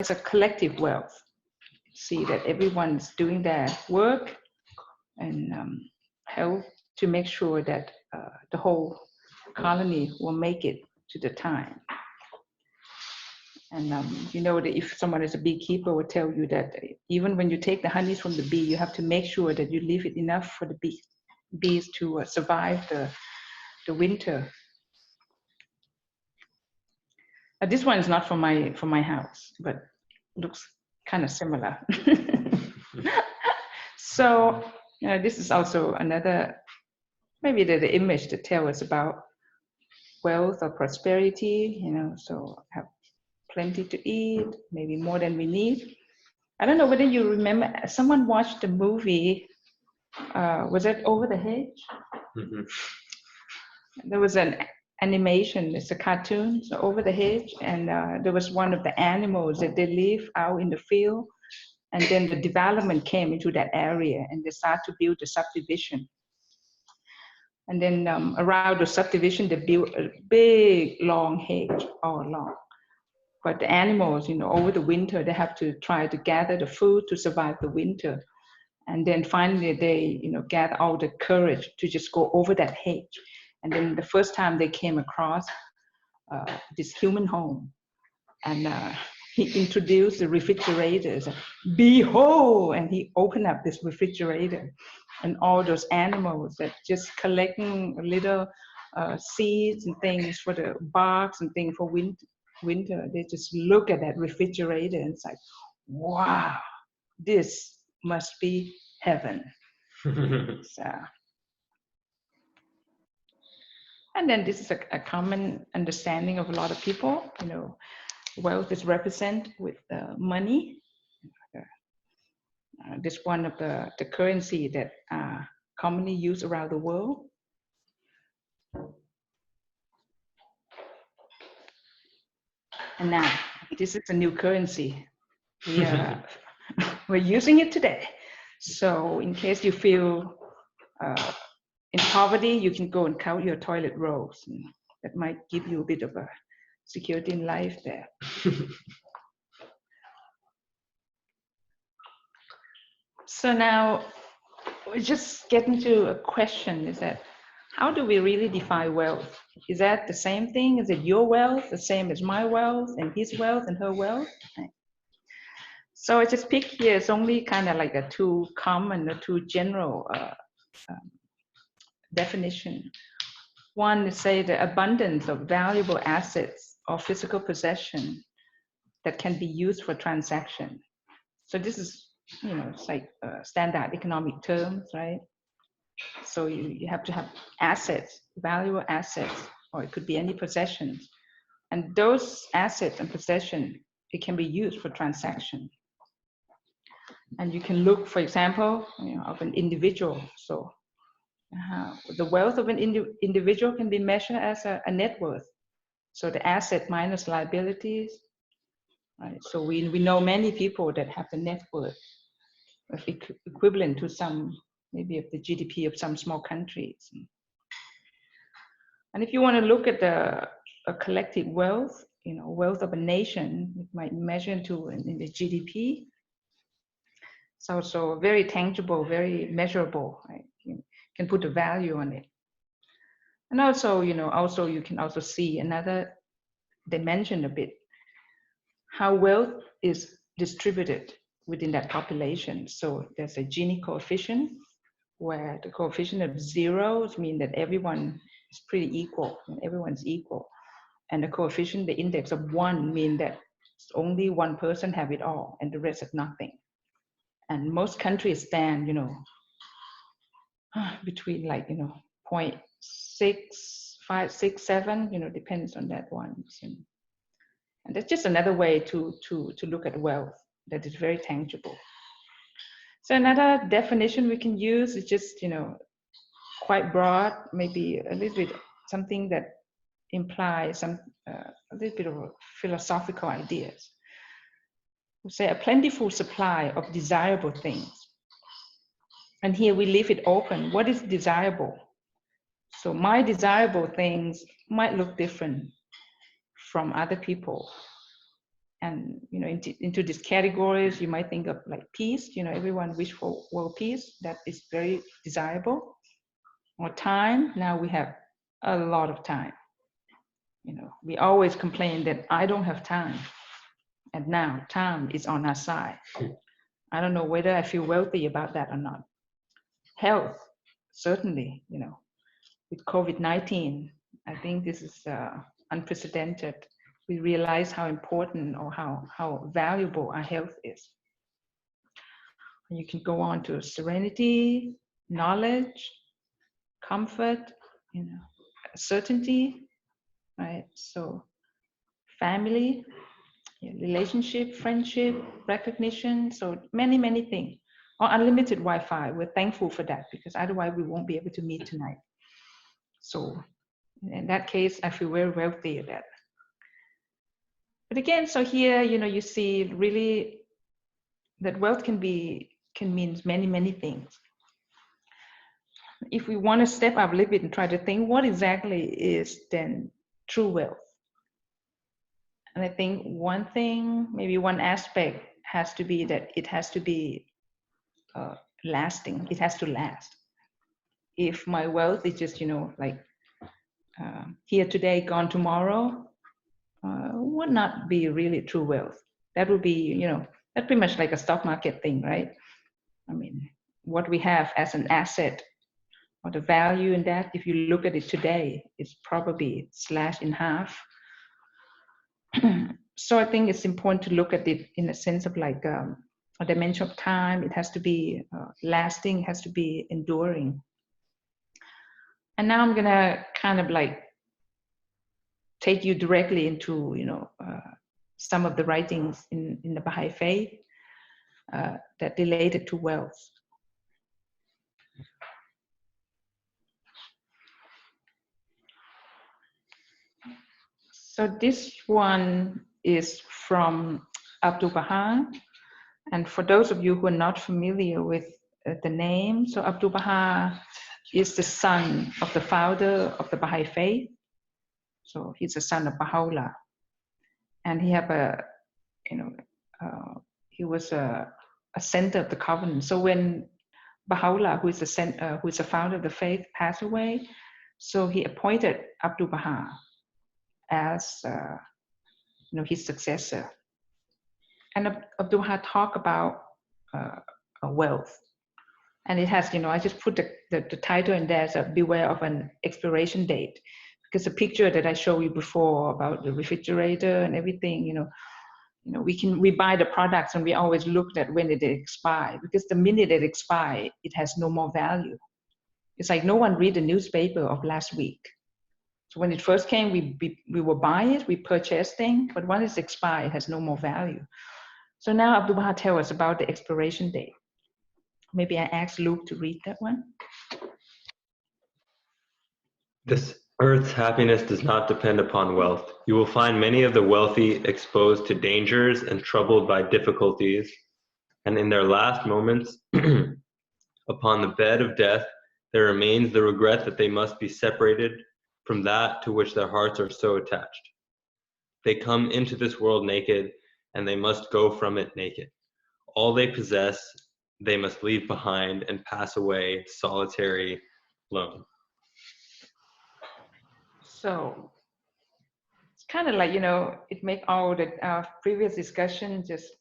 a collective wealth. See that everyone's doing their work and help to make sure that the whole colony will make it to the time. And you know that if someone is a beekeeper will tell you that even when you take the honey from the bee, you have to make sure that you leave it enough for the bees to survive the winter. This one is not for my house, but looks kind of similar. So this is also another, maybe the image that tells us about wealth or prosperity, so have plenty to eat, maybe more than we need. I don't know whether you remember, someone watched the movie, was that Over the Hedge? Mm-hmm. There was an animation, it's a cartoon, so Over the Hedge, and there was one of the animals that they live out in the field, and then the development came into that area and they start to build the subdivision. And then around the subdivision, they built a big, long hedge all along. But the animals, over the winter, they have to try to gather the food to survive the winter. And then finally, they, gather all the courage to just go over that hedge. And then the first time they came across this human home, and he introduced the refrigerators. Behold! And he opened up this refrigerator, and all those animals that just collecting little seeds and things for the barks and things for winter, they just look at that refrigerator and it's like, wow, this must be heaven. So, and then this is a common understanding of a lot of people, wealth is represented with money. This one of the currency that commonly used around the world. And now, this is a new currency. We're using it today. So in case you feel in poverty, you can go and count your toilet rolls. And that might give you a bit of a security in life there. So now we're just getting to a question, is that how do we really define wealth? Is that the same thing? Is it your wealth, the same as my wealth, and his wealth and her wealth? Right. So I just picked here, it's only kind of like a too common or too general definition. One is say the abundance of valuable assets or physical possession that can be used for transaction. So this is, it's like standard economic terms, right? So you have to have assets, valuable assets, or it could be any possessions. And those assets and possessions, it can be used for transaction. And you can look, for example, of an individual. So the wealth of an individual can be measured as a net worth. So the asset minus liabilities, right? So we know many people that have the net worth of equivalent to some, maybe of the GDP of some small countries. And if you want to look at a collective wealth, wealth of a nation, it might measure in the GDP. It's also very tangible, very measurable, right? You can put a value on it. And also, you can also see another dimension a bit, how wealth is distributed within that population. So there's a Gini coefficient, where the coefficient of 0 means that everyone is pretty equal, everyone's equal. And the coefficient, the index of 1 means that only one person have it all and the rest have nothing. And most countries stand, between 0.6, 6, 7, depends on that one. And that's just another way to look at wealth that is very tangible. So another definition we can use is just, quite broad, maybe a little bit something that implies a little bit of philosophical ideas. We say a plentiful supply of desirable things. And here we leave it open. What is desirable? So my desirable things might look different from other people. And into these categories, you might think of like peace. Everyone wish for world peace. That is very desirable. Or time. Now we have a lot of time. We always complain that I don't have time, and now time is on our side. I don't know whether I feel wealthy about that or not. Health, certainly. With COVID-19, I think this is unprecedented. We realize how important or how valuable our health is. And you can go on to serenity, knowledge, comfort, certainty, right? So family, relationship, friendship, recognition, so many, many things. Or unlimited Wi-Fi. We're thankful for that because otherwise we won't be able to meet tonight. So in that case, I feel very wealthy at that. But again, so here, you see really that wealth can mean many, many things. If we want to step up a little bit and try to think what exactly is then true wealth. And I think one thing, maybe one aspect has to be that it has to be lasting. It has to last. If my wealth is just, like here today, gone tomorrow, would not be really true wealth. That would be, that's pretty much like a stock market thing, right? I mean, what we have as an asset or the value in that, if you look at it today, it's probably slashed in half. So I think it's important to look at it in a sense of like a dimension of time. It has to be lasting, has to be enduring. And now I'm gonna kind of like take you directly into, some of the writings in the Baha'i faith that related to wealth. So this one is from Abdu'l-Baha. And for those of you who are not familiar with the name, so Abdu'l-Baha is the son of the founder of the Baha'i faith. So he's the son of Baha'u'llah. And he have he was a center of the covenant. So when Baha'u'llah, who is the founder of the faith, passed away, so he appointed Abdu'l-Baha as his successor. And Abdu'l-Baha talk about wealth, and it has, I just put the title in there, so beware of an expiration date, because the picture that I showed you before about the refrigerator and everything, we buy the products and we always look at when it expire, because the minute it expire, it has no more value. It's like no one read the newspaper of last week. So when it first came, we will buy it, we purchase things, but when it's expired, it has no more value. So now Abdu'l-Baha tells us about the expiration date. Maybe I ask Luke to read that one. This earth's happiness does not depend upon wealth. You will find many of the wealthy exposed to dangers and troubled by difficulties, and in their last moments, upon the bed of death, there remains the regret that they must be separated from that to which their hearts are so attached. They come into this world naked, and they must go from it naked. All they possess, they must leave behind and pass away solitary, alone. So it's kind of like, it make all the previous discussion just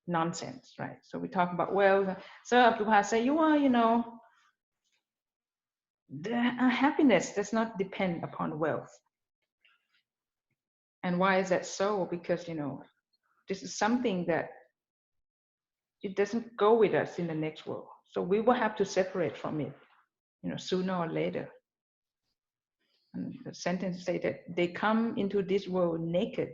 nonsense, right? So we talk about wealth. So Abdu'l-Baha say, the happiness does not depend upon wealth. And why is that so? Because, this is something that it doesn't go with us in the next world. So we will have to separate from it, sooner or later. And the sentence say that they come into this world naked,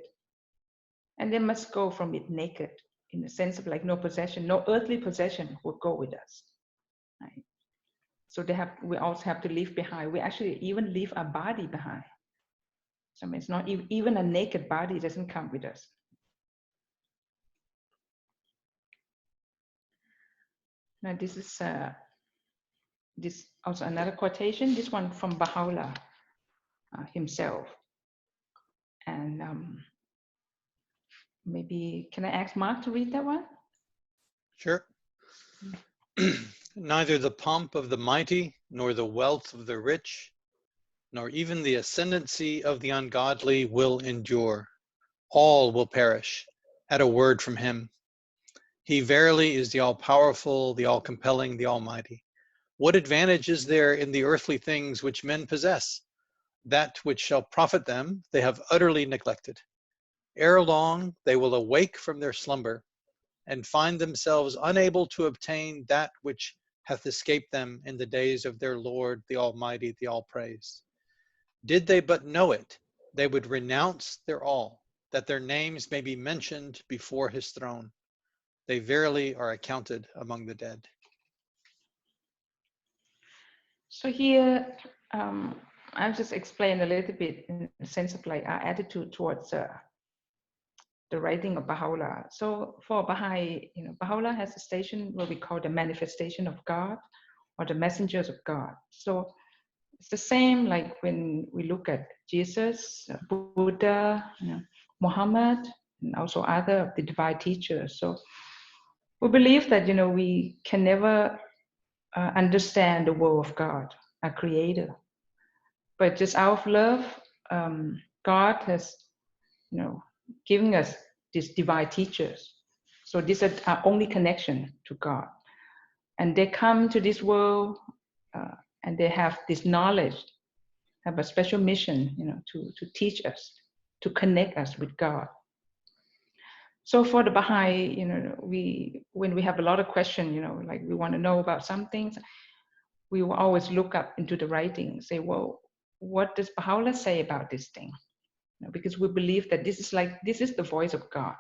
and they must go from it naked, in the sense of like no possession, no earthly possession will go with us. Right? So we also have to leave behind. We actually even leave our body behind. So I mean, it's not even a naked body doesn't come with us. Now this is this also another quotation. This one from Baha'u'llah himself, and maybe can I ask Mark to read that one? Sure. Neither the pomp of the mighty, nor the wealth of the rich, nor even the ascendancy of the ungodly will endure. All will perish at a word from him. He verily is the all-powerful, the all-compelling, the almighty. What advantage is there in the earthly things which men possess? That which shall profit them they have utterly neglected. Ere long they will awake from their slumber and find themselves unable to obtain that which hath escaped them in the days of their Lord, the Almighty, the All-Praised. Did they but know it, they would renounce their all, that their names may be mentioned before his throne. They verily are accounted among the dead. So here, I'll just explain a little bit in the sense of like our attitude towards the writing of Baha'u'llah. So for Baha'i, Baha'u'llah has a station where we call the manifestation of God or the messengers of God. So it's the same like when we look at Jesus, Buddha, Muhammad, and also other of the divine teachers. So we believe that, we can never understand the will of God, our creator. But just out of love, God has, given us these divine teachers. So these are our only connection to God. And they come to this world and they have this knowledge, have a special mission, to teach us, to connect us with God. So for the Baha'i, when we have a lot of questions, like we want to know about some things, we will always look up into the writing, say, well, what does Baha'u'llah say about this thing? Because we believe that this is the voice of God.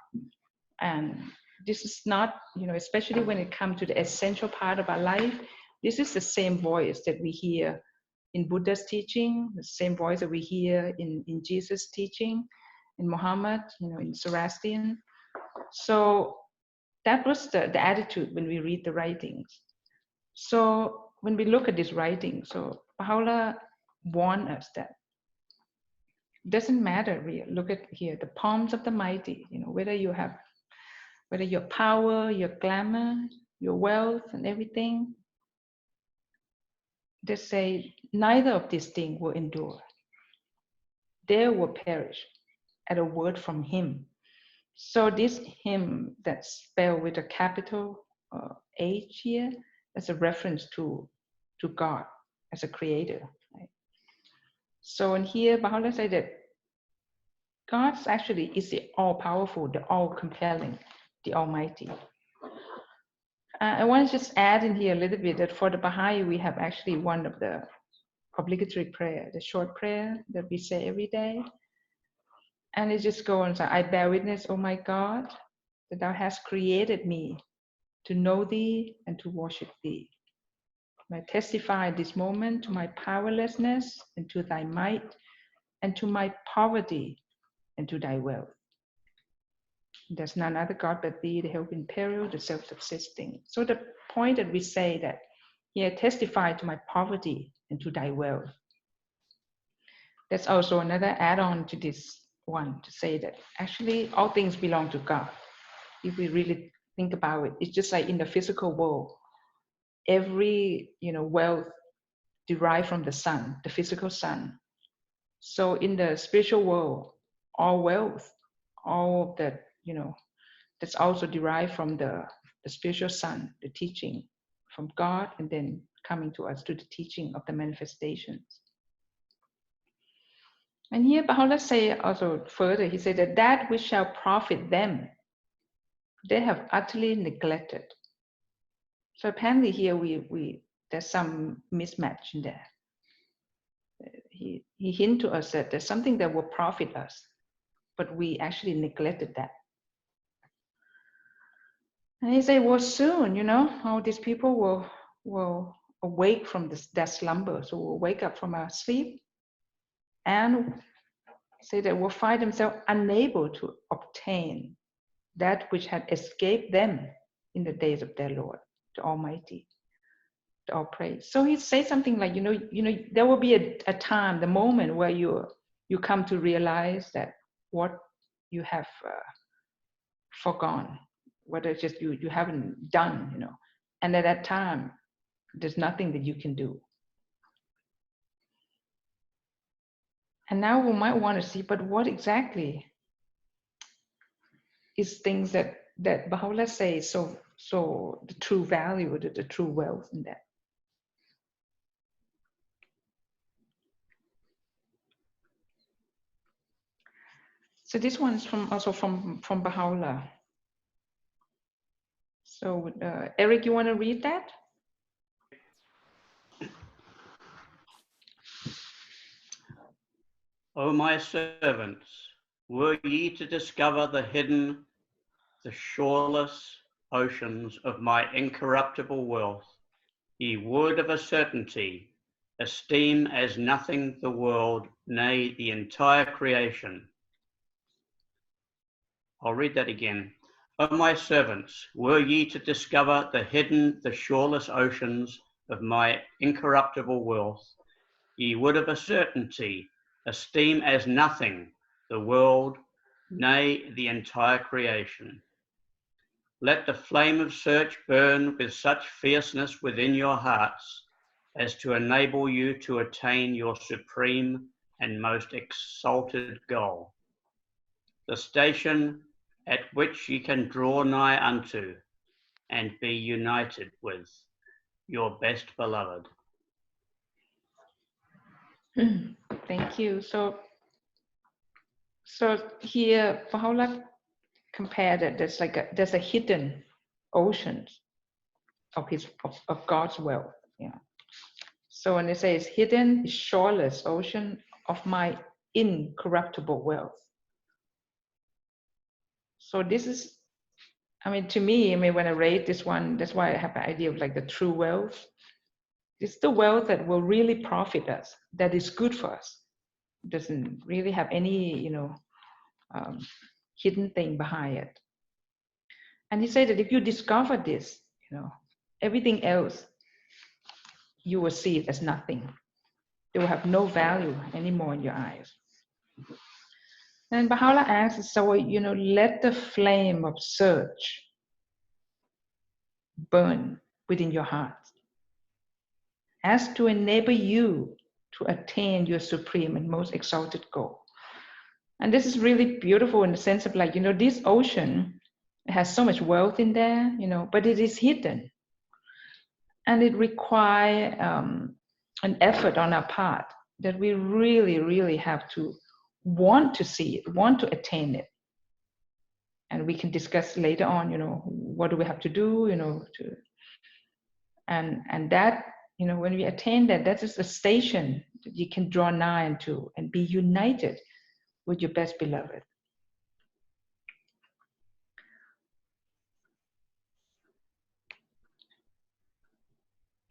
And this is not, especially when it comes to the essential part of our life, this is the same voice that we hear in Buddha's teaching, the same voice that we hear in Jesus' teaching, in Muhammad, in Zoroastrian. So that was the attitude when we read the writings. So when we look at this writing, so Baha'u'llah warned us that it doesn't matter, really. Look at here, the palms of the mighty, whether your power, your glamour, your wealth and everything, they say neither of these things will endure. They will perish at a word from him. So this him that's spelled with a capital H here, that's a reference to God as a creator. Right? So in here, Baha'u'llah said that God actually is the all-powerful, the all-compelling, the almighty. I want to just add in here a little bit that for the Baha'i, we have actually one of the obligatory prayer, the short prayer that we say every day. And it just goes on, so I bear witness, O my God, that thou hast created me to know thee and to worship thee. I testify at this moment to my powerlessness and to thy might and to my poverty and to thy wealth. There's none other God but thee, the help in peril, the self-subsisting. So the point that we say that here, testify to my poverty and to thy wealth. That's also another add-on to this one, to say that actually all things belong to God. If we really think about it, it's just like in the physical world, every wealth derived from the sun, the physical sun. So in the spiritual world, all wealth, all that, that's also derived from the spiritual sun, the teaching from God, and then coming to us to the teaching of the manifestations. And here Baha'u'llah say also further, he said that which shall profit them, they have utterly neglected. So apparently here there's some mismatch in there. He hinted to us that there's something that will profit us, but we actually neglected that. And he said, well, soon, all these people will awake from their slumber. So we'll wake up from our sleep and say that we'll find themselves unable to obtain that which had escaped them in the days of their Lord, the Almighty, the All-Praised. So he says something like, there will be a time, the moment where you come to realize that what you have forgone, what it's just you haven't done, you know. And at that time, there's nothing that you can do. And now we might want to see, but what exactly is things that Baha'u'llah says, so the true value, the true wealth in that. So this one is also from Baha'u'llah. So Eric, you want to read that? O my servants, were ye to discover the hidden, the shoreless oceans of my incorruptible wealth, ye would of a certainty esteem as nothing the world, nay, the entire creation. I'll read that again. O my servants, were ye to discover the hidden, the shoreless oceans of my incorruptible wealth, ye would of a certainty esteem as nothing the world, nay, the entire creation. Let the flame of search burn with such fierceness within your hearts as to enable you to attain your supreme and most exalted goal, the station at which ye can draw nigh unto and be united with your best beloved. Thank you. So here Baha'u'llah compared that there's a hidden ocean of God's wealth. Yeah. So when it says hidden, shoreless ocean of my incorruptible wealth. So this is, I mean, to me, when I read this one, that's why I have the idea of like the true wealth. It's the wealth that will really profit us, that is good for us. It doesn't really have any, hidden thing behind it. And he said that if you discover this, everything else, you will see it as nothing. It will have no value anymore in your eyes. And Baha'u'llah asks, so, let the flame of search burn within your heart as to enable you to attain your supreme and most exalted goal. And this is really beautiful in the sense of like, this ocean has so much wealth in there, but it is hidden. And it requires an effort on our part that we really, really have to want to see it, want to attain it. And we can discuss later on, what do we have to do, and that, when we attain that, that is the station that you can draw nigh into and be united with your best beloved.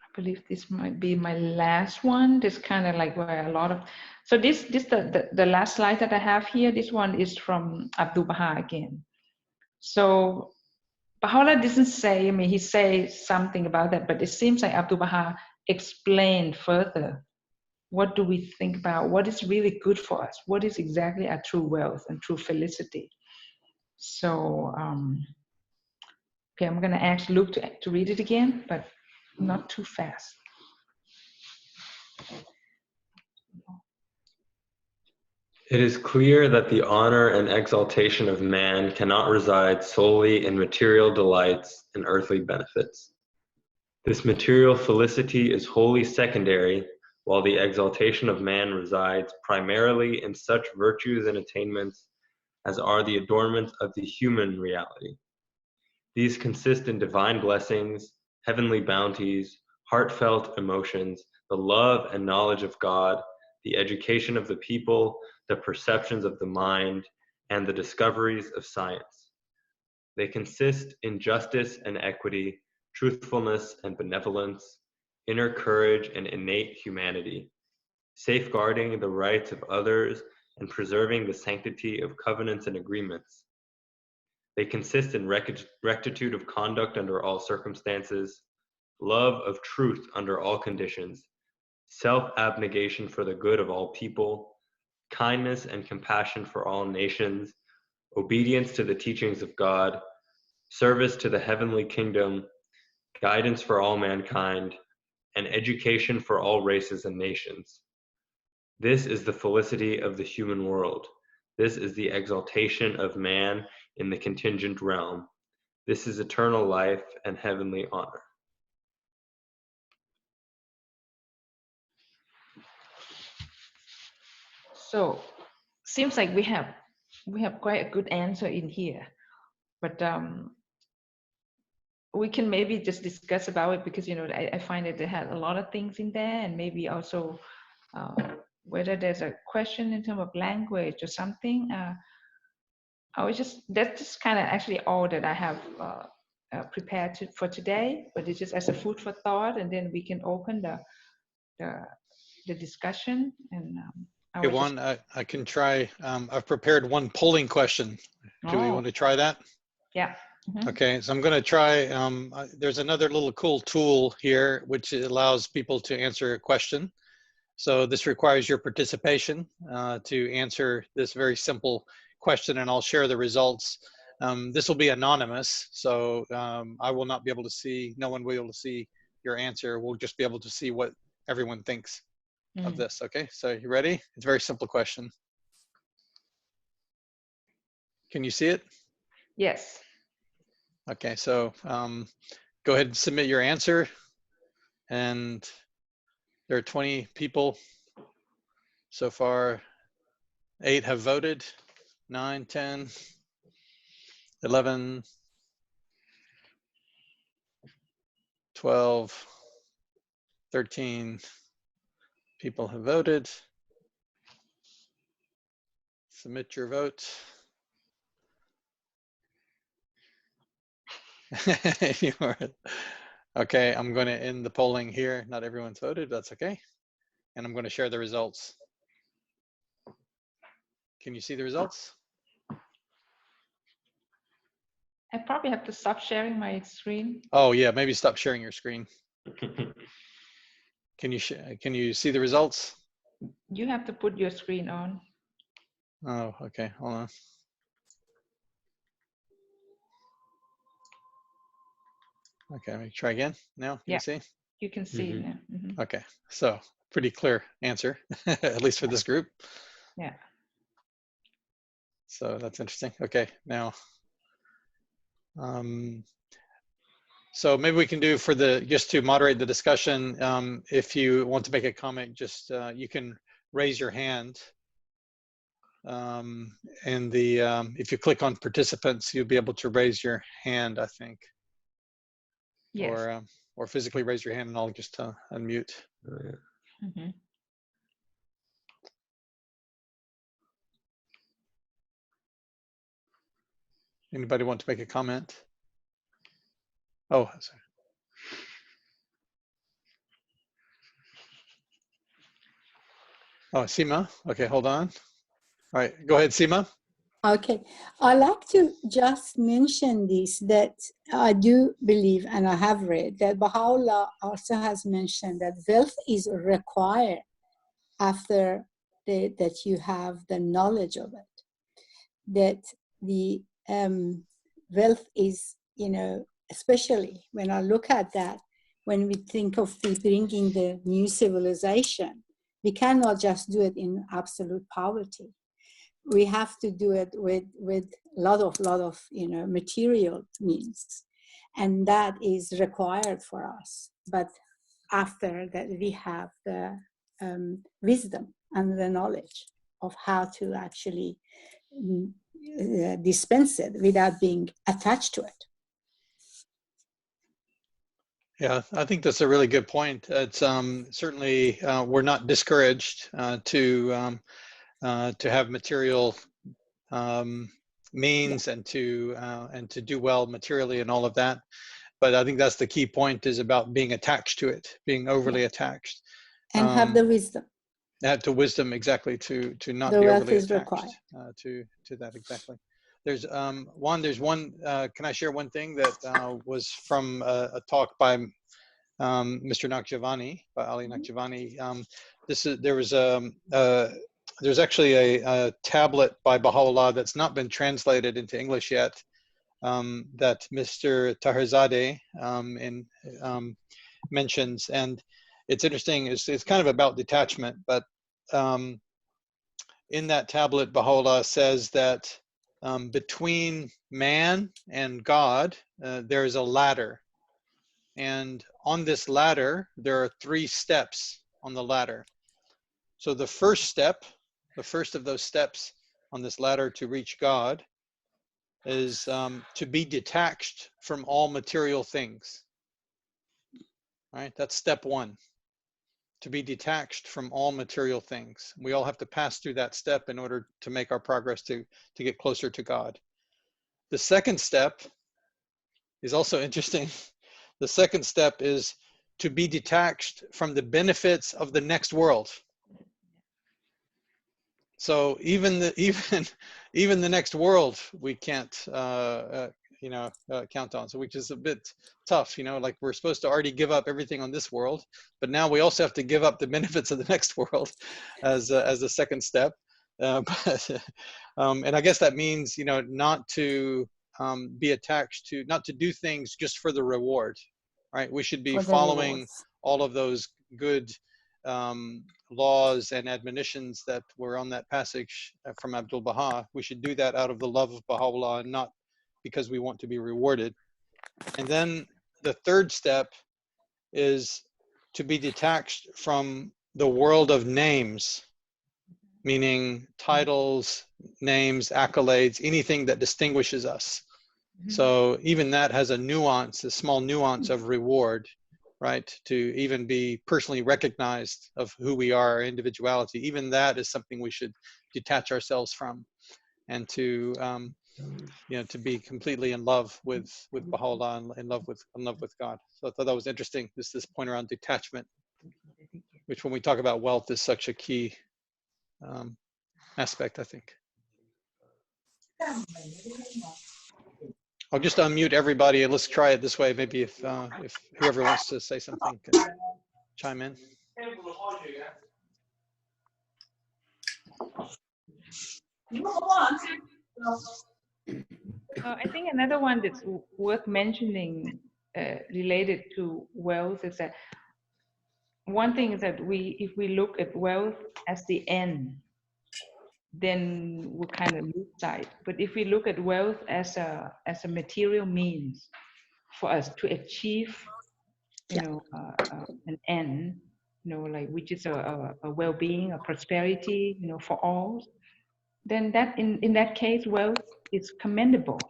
I believe this might be my last one. This kind of like where a lot of, so this the last slide that I have here, this one is from Abdu'l-Baha again. So Baha'u'llah doesn't say, he says something about that, but it seems like Abdu'l-Baha explained further. What do we think about? What is really good for us? What is exactly our true wealth and true felicity? So, okay, I'm going to ask Luke to read it again, but not too fast. It is clear that the honor and exaltation of man cannot reside solely in material delights and earthly benefits. This material felicity is wholly secondary, while the exaltation of man resides primarily in such virtues and attainments as are the adornments of the human reality. These consist in divine blessings, heavenly bounties, heartfelt emotions, the love and knowledge of God, the education of the people, the perceptions of the mind, and the discoveries of science. They consist in justice and equity, truthfulness and benevolence, inner courage and innate humanity, safeguarding the rights of others and preserving the sanctity of covenants and agreements. They consist in rectitude of conduct under all circumstances, love of truth under all conditions, self-abnegation for the good of all people, kindness and compassion for all nations, obedience to the teachings of God, service to the heavenly kingdom, guidance for all mankind, and education for all races and nations. This is the felicity of the human world. This is the exaltation of man in the contingent realm. This is eternal life and heavenly honor. So seems like we have quite a good answer in here, but we can maybe just discuss about it, because I find that they had a lot of things in there, and maybe also whether there's a question in terms of language or something. That's just kind of actually all that I have prepared for today, but it's just as a food for thought, and then we can open the discussion. And Okay, one, I can try. I've prepared one polling question. Do we want to try that? Yeah. Mm-hmm. Okay, so I'm going to try. There's another little cool tool here which allows people to answer a question. So this requires your participation to answer this very simple question, and I'll share the results. This will be anonymous, so I will not be able to see, no one will be able to see your answer. We'll just be able to see what everyone thinks of this. Okay, so you ready? It's a very simple question. Can you see it? Yes. Okay, so go ahead and submit your answer. And there are 20 people so far. 8 have voted. 9, 10, 11, 12, 13 people have voted. Submit your vote. Okay, I'm going to end the polling here. Not everyone's voted, that's okay. And I'm going to share the results. Can you see the results? I probably have to stop sharing my screen. Oh yeah, maybe stop sharing your screen. Can you see the results? You have to put your screen on. Oh, okay, hold on. Okay, let me try again now. Can you see? You can see now. Mm-hmm. Okay, so pretty clear answer, at least for this group. Yeah. So that's interesting. Okay, now, so maybe we can do for just to moderate the discussion, if you want to make a comment, just you can raise your hand. And if you click on participants, you'll be able to raise your hand, I think. Yes. Or physically raise your hand, and I'll just unmute. Mm-hmm. Anybody want to make a comment? Oh, sorry. Oh, Seema. Okay, hold on. All right, go ahead, Seema. Okay, I like to just mention this, that I do believe, and I have read, that Baha'u'llah also has mentioned that wealth is required after that you have the knowledge of it. That the wealth is, especially when I look at that, when we think of bringing the new civilization, we cannot just do it in absolute poverty. We have to do it with a lot of material means, and that is required for us. But after that, we have the wisdom and the knowledge of how to actually dispense it without being attached to it. Yeah, I think that's a really good point. It's certainly we're not discouraged to have material means and to do well materially and all of that. But I think that's the key point, is about being attached to it, being overly attached. And have the wisdom. Have the wisdom, exactly, to not the be wealth overly is attached required. To that, exactly. There's one, can I share one thing that was from a talk by Mr. Naqshbandi, by Ali Naqshbandi. There was there's actually a tablet by Baha'u'llah that's not been translated into English yet, that Mr. Taherzadeh mentions, and it's interesting. It's kind of about detachment, but in that tablet, Baha'u'llah says that between man and God, there is a ladder, and on this ladder, there are 3 steps on the ladder. So the first step, the first of those steps on this ladder to reach God, is to be detached from all material things. Right? That's step 1. To be detached from all material things. We all have to pass through that step in order to make our progress to get closer to God. The second step is also interesting. The second step is to be detached from the benefits of the next world. So even the next world we can't count on. So which is a bit tough, like we're supposed to already give up everything on this world, but now we also have to give up the benefits of the next world as a second step. And I guess that means not to be attached to, not to do things just for the reward, right? We should be following all of those good laws and admonitions that were on that passage from Abdu'l-Baha. We should do that out of the love of Baha'u'llah and not because we want to be rewarded. And then the third step is to be detached from the world of names, meaning titles, names, accolades, anything that distinguishes us. So even that has a nuance, a small nuance of reward, right? To even be personally recognized of who we are, our individuality. Even that is something we should detach ourselves from, and to to be completely in love with Baha'u'llah and in love with God. So I thought that was interesting. This point around detachment, which when we talk about wealth is such a key aspect, I think. I'll just unmute everybody and let's try it this way. Maybe if whoever wants to say something can chime in. I think another one that's worth mentioning related to wealth is that one thing is that if we look at wealth as the end, then we kind of lose sight. But if we look at wealth as a material means for us to achieve, an end, like which is a well-being, a prosperity, for all, then that in that case, wealth is commendable.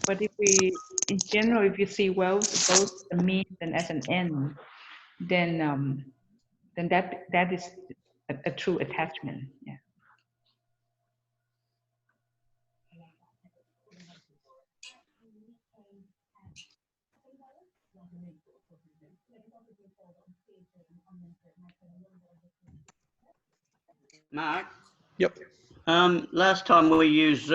But if we, in general, if you see wealth both as a means and as an end, then that is a true attachment. Yeah. Mark? Yep. Last time we used